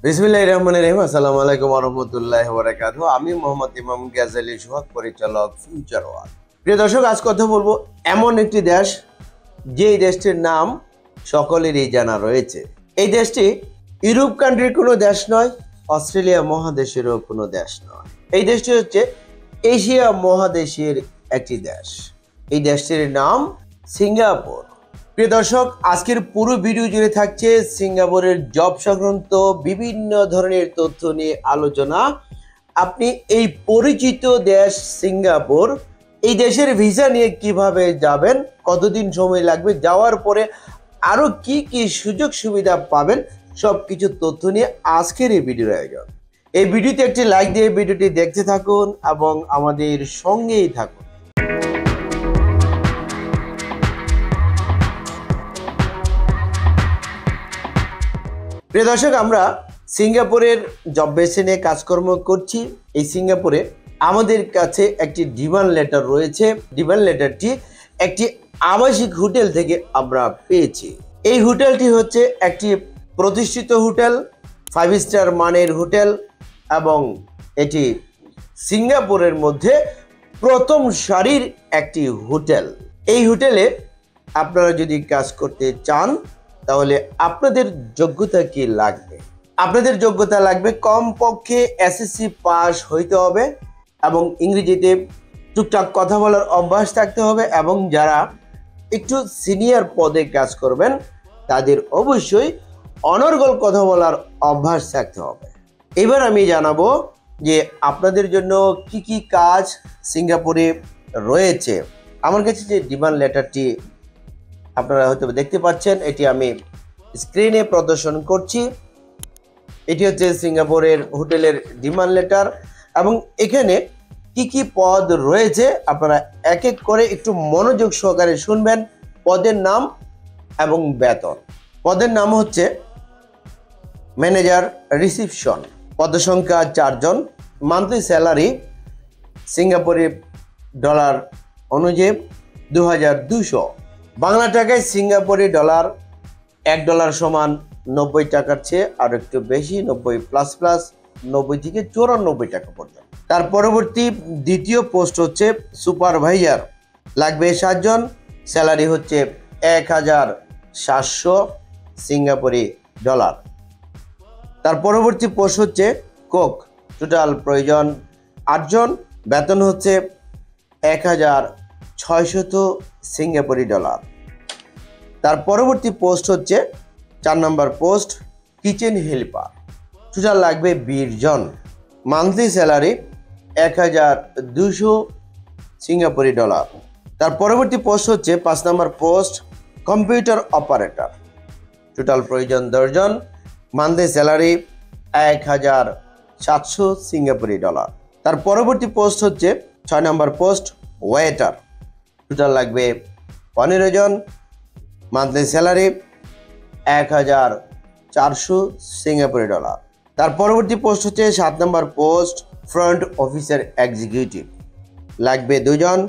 বিসমিল্লাহির রহমানির রহিম। আসসালামু আলাইকুম ওয়া রাহমাতুল্লাহি ওয়া বারাকাতুহু। আমি মোহাম্মদ ইমাম গাজী সোহাগ, পরিচালক ফিউচার ওয়ার্ল্ড। প্রিয় দর্শক, আজ কথা বলবো এমন একটি দেশ, যেই দেশটির নাম সকলেরই জানা রয়েছে। এই দেশটি ইউরোপ কান্ট্রির কোনো দেশ নয়, অস্ট্রেলিয়া মহাদেশেরও কোনো দেশ নয়। এই দেশটি হচ্ছে এশিয়া মহাদেশের একটি দেশ। এই দেশটির নাম সিঙ্গাপুর। প্রিয় দর্শক, আজকের পুরো ভিডিও জুড়ে থাকছে সিঙ্গাপুরের জব সংক্রান্ত বিভিন্ন ধরনের তথ্য নিয়ে আলোচনা। আপনি এই পরিচিত দেশ সিঙ্গাপুর, এই দেশের ভিসা নিয়ে কিভাবে যাবেন, কতদিন সময় লাগবে, যাওয়ার পরে আরো কি কি সুযোগ সুবিধা পাবেন, সবকিছু তথ্য নিয়ে আজকের এই ভিডিওর আয়োজন। এই ভিডিওতে একটি লাইক দিয়ে ভিডিওটি দেখতে থাকুন এবং আমাদের সঙ্গেই থাকুন। প্রিয় দর্শক, আমরা সিঙ্গাপুরের জব বেসে নিয়ে কাজকর্ম করছি। এই সিঙ্গাপুরে আমাদের কাছে একটি ডিমান্ড লেটার রয়েছে। ডিমান্ড লেটারটি একটি আবাসিক হোটেল থেকে আমরা পেয়েছি। এই হোটেলটি হচ্ছে একটি প্রতিষ্ঠিত হোটেল, 5 স্টার মানের হোটেল, এবং এটি সিঙ্গাপুরের মধ্যে প্রথম সারির একটি হোটেল। এই হোটেলে আপনারা যদি কাজ করতে চান, তাহলে আপনাদের যোগ্যতা কি লাগবে? আপনাদের যোগ্যতা লাগবে কমপক্ষে এসএসসি পাস হইতে হবে এবং ইংরেজিতে টুকটাক কথা বলার অভ্যাস থাকতে হবে, এবং যারা একটু সিনিয়র পদে কাজ করবেন তাদের অবশ্যই অনর্গল কথা বলার অভ্যাস থাকতে হবে। এবার আমি জানাবো যে আপনাদের জন্য কি কি কাজ সিঙ্গাপুরে রয়েছে। আমার কাছে যে ডিমান্ড লেটারটি আপনারা হয়তো দেখতে পাচ্ছেন, এটি আমি স্ক্রিনে প্রদর্শন করছি। এটি হচ্ছে সিঙ্গাপুরের হোটেলের ডিমান্ড লেটার, এবং এখানে কি কি পদ রয়েছে আপনারা এক এক করে একটু মনোযোগ সহকারে শুনবেন। পদের নাম এবং বেতন। পদের নাম হচ্ছে ম্যানেজার রিসিপশন, পদসংখ্যা 4 জন, মান্থলি স্যালারি সিঙ্গাপুরি ডলার অনুযায়ী 2200, বাংলা টাকায় সিঙ্গাপুরি ডলার $1 সমান 90 টাকার চেয়ে আর একটু বেশি, 90 প্লাস প্লাস, 90 থেকে 94 টাকা পর্যন্ত। তার পরবর্তী দ্বিতীয় পোস্ট হচ্ছে সুপারভাইজার, লাগবে 7 জন, স্যালারি হচ্ছে 1700 সিঙ্গাপুরি ডলার। তার পরবর্তী পোস্ট হচ্ছে কোক, টোটাল প্রয়োজন 8 জন, বেতন হচ্ছে 1600 সিঙ্গাপুরি ডলার। তার পরবর্তী পোস্ট হচ্ছে 4 নম্বর পোস্ট কিচেন হেল্পার, টোটাল লাগবে 20 জন, মান্থলি স্যালারি 1200 সিঙ্গাপুরি ডলার। তার পরবর্তী পোস্ট হচ্ছে 5 নম্বর পোস্ট কম্পিউটার অপারেটর, টোটাল প্রয়োজন 10 জন, মান্থলি স্যালারি 1700 সিঙ্গাপুরি ডলার। তার পরবর্তী পোস্ট হচ্ছে 6 নম্বর পোস্ট ওয়েটার, টোটাল লাগবে 15 জন, মান্থলি স্যালারি 1400 সিঙ্গাপুরি ডলার। তার পরবর্তী পোস্ট হচ্ছে 7 নম্বর পোস্ট ফ্রন্ট অফিসার এক্সিকিউটিভ, লাগবে 2 জন,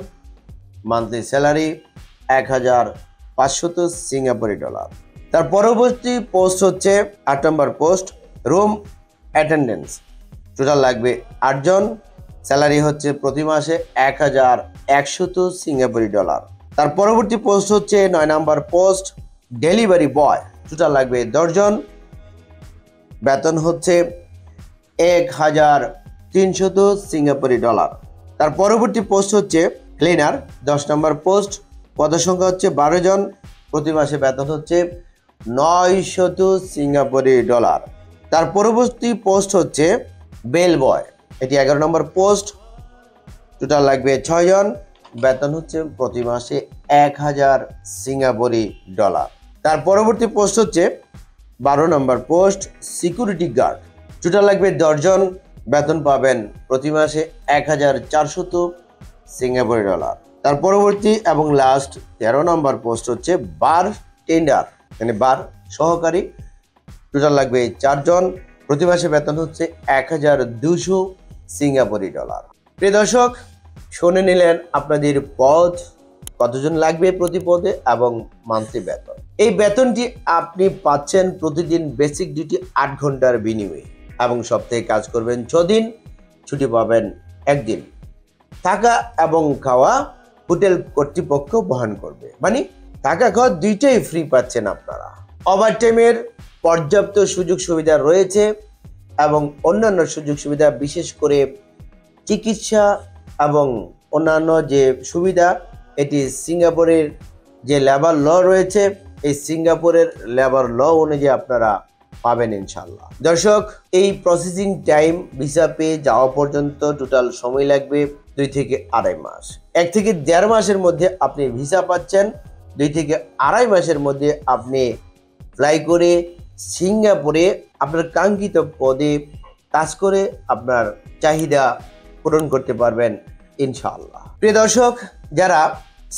মান্থলি স্যালারি 1500 সিঙ্গাপুরি ডলার। তার পরবর্তী পোস্ট হচ্ছে 8 নম্বর পোস্ট রুম অ্যাটেন্ডেন্স, টোটাল লাগবে 8 জন, স্যালারি হচ্ছে প্রতি মাসে 1100 সিঙ্গাপুরি ডলার। তার পরবর্তী পোস্ট হচ্ছে 9 নম্বর পোস্ট ডেলিভারি বয়, টোটাল লাগবে 10 জন, বেতন হচ্ছে 1300 সিঙ্গাপুরি ডলার। তার পরবর্তী পোস্ট হচ্ছে ক্লিনার, 10 নম্বর পোস্ট, পদসংখ্যা হচ্ছে 12 জন, প্রতি মাসে বেতন হচ্ছে 900 সিঙ্গাপুরি ডলার। তার পরবর্তী পোস্ট হচ্ছে বেল বয়, এটি 11 নম্বর পোস্ট, টোটাল লাগবে 6 জন, বেতন হচ্ছে প্রতি মাসে 1000 সিঙ্গাপুরি ডলার। তার পরবর্তী পোস্ট হচ্ছে 12 নম্বর পোস্ট সিকিউরিটি গার্ড, টোটাল লাগবে 10 জন, বেতন পাবেন প্রতি মাসে 1400 সিঙ্গাপুরি ডলার। তার পরবর্তী এবং লাস্ট 13 নম্বর পোস্ট হচ্ছে বার টেন্ডার, মানে বার সহকারী, টোটাল লাগবে 4 জন, প্রতি মাসে বেতন হচ্ছে 1200 সিঙ্গাপুরি ডলার। প্রিয় দর্শক, শুনে নিলেন আপনাদের পদ কতজন লাগবে প্রতি পদে এবং মান্থলি বেতন। এই বেতনটি আপনি পাচ্ছেন প্রতিদিন বেসিক ডিউটি 8 ঘন্টার বিনিময়ে এবং সপ্তাহে কাজ করবেন 6 দিন, ছুটি পাবেন 1 দিন। থাকা এবং খাওয়া হোটেল কর্তৃপক্ষ বহন করবে, মানে থাকা খাওয়া দুইটাই ফ্রি পাচ্ছেন আপনারা। ওভারটাইমের পর্যাপ্ত সুযোগ সুবিধা রয়েছে এবং অন্যান্য সুযোগ সুবিধা, বিশেষ করে চিকিৎসা এবং অন্যান্য যে সুবিধা, এটি সিঙ্গাপুরের যে লেবার ল রয়েছে, এই সিঙ্গাপুরের লেবার ল অনুযায়ী আপনারা পাবেন ইনশাল্লাহ। দর্শক, এই প্রসেসিং টাইম ভিসা পেয়ে যাওয়া পর্যন্ত টোটাল সময় লাগবে 2 থেকে 2.5 মাস। 1 থেকে 1.5 মাসের মধ্যে আপনি ভিসা পাচ্ছেন, 2 থেকে 2.5 মাসের মধ্যে আপনি ফ্লাই করে সিঙ্গাপুরে আপনার কাঙ্ক্ষিত পদে কাজ করে আপনার চাহিদা পূরণ করতে পারবেন ইনশাআল্লাহ। প্রিয় দর্শক, যারা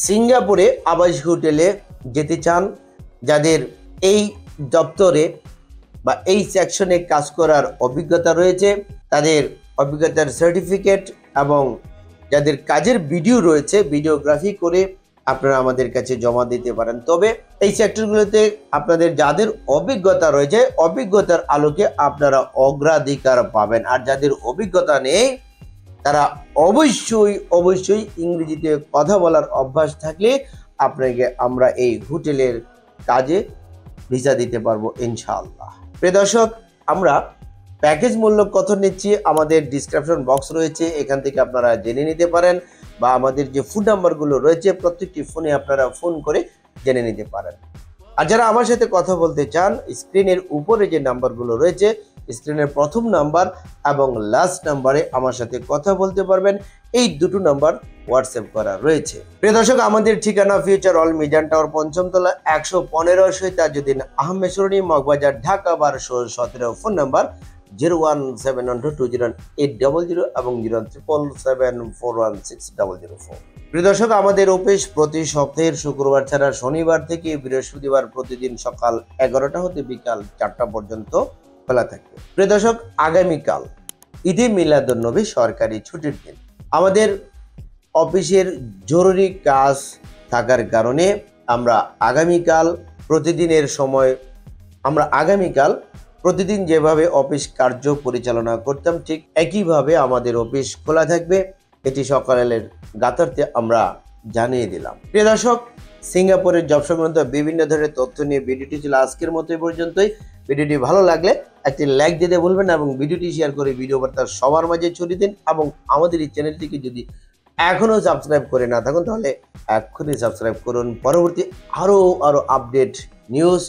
সিঙ্গাপুরে আবাসিক হোটেলে যেতে চান, যাদের এই দপ্তরে বা এই সেকশনে কাজ করার অভিজ্ঞতা রয়েছে, তাদের অভিজ্ঞতার সার্টিফিকেট এবং যাদের কাজের ভিডিও রয়েছে, ভিডিওগ্রাফি করে আপনারা আমাদের কাছে জমা দিতে পারেন। তবে এই সেক্টরগুলোতে আপনাদের যাদের অভিজ্ঞতা রয়েছে, অভিজ্ঞতার আলোকে আপনারা অগ্রাধিকার পাবেন। আর যাদের অভিজ্ঞতা নেই, তারা অবশ্যই ইংরেজিতে কথা বলার অভ্যাস থাকলে আপনাকে আমরা এই হোটেলের কাজে ভিসা দিতে পারবো ইনশাআল্লাহ। প্রিয় দর্শক, আমরা প্যাকেজ মূল্য কত নিচ্ছি আমাদের ডিসক্রিপশন বক্স রয়েছে, এখান থেকে আপনারা জেনে নিতে পারেন, বা আমাদের যে ফোন নাম্বারগুলো রয়েছে প্রত্যেকটি ফোনে আপনারা ফোন করে জেনে নিতে পারেন। আর যারা আমার সাথে কথা বলতে চান, স্ক্রিনের উপরে যে নাম্বারগুলো রয়েছে, স্ক্রিনের প্রথম নাম্বার এবং লাস্ট নাম্বারে আমার সাথে কথা বলতে পারবেন। এই দুটো নাম্বার হোয়াটসঅ্যাপ করা রয়েছে। প্রিয় দর্শক, আমাদের ঠিকানা ফিউচার অল মিজান টাওয়ার, ৫ম তলা, ১১৫ শহীদ আহমেদ সরণি, মগবাজার, ঢাকা ১২১৭। ফোন নাম্বার 017120800 এবং 077741600। প্রিয় দর্শক, আমাদের অফিস প্রতি সপ্তাহের শুক্রবার ছাড়া শনিবার থেকে বৃহস্পতিবার প্রতিদিন সকাল 11টা হতে বিকাল 4টা পর্যন্ত খোলা থাকবে। প্রিয় দর্শক, আগামীকাল ঈদে মিলাদুন্নবী সরকারি ছুটির দিন। আমাদের অফিসের জরুরি কাজ থাকার কারণে আমরা আগামীকাল প্রতিদিন যেভাবে অফিস কার্য পরিচালনা করতাম, ঠিক একইভাবে আমাদের অফিস খোলা থাকবে। এটি সকালের গাতার্থে আমরা জানিয়ে দিলাম। প্রিয় দর্শক, সিঙ্গাপুরের জব সংক্রান্ত বিভিন্ন ধরনের তথ্য নিয়ে ভিডিওটি ছিল আজকের মতো এই পর্যন্তই। ভিডিওটি ভালো লাগলে একটি লাইক দিতে ভুলবেন না এবং ভিডিওটি শেয়ার করে ভিডিও বার্তা সবার মাঝে ছড়িয়ে দিন। এবং আমাদের এই চ্যানেলটিকে যদি এখনও সাবস্ক্রাইব করে না থাকুন, তাহলে এক্ষুনি সাবস্ক্রাইব করুন পরবর্তী আরও আপডেট নিউজ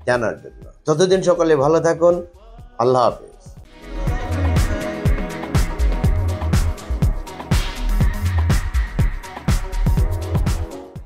জানার জন্য। ততদিন সকলে ভালো থাকুন। আল্লাহ হাফেজ।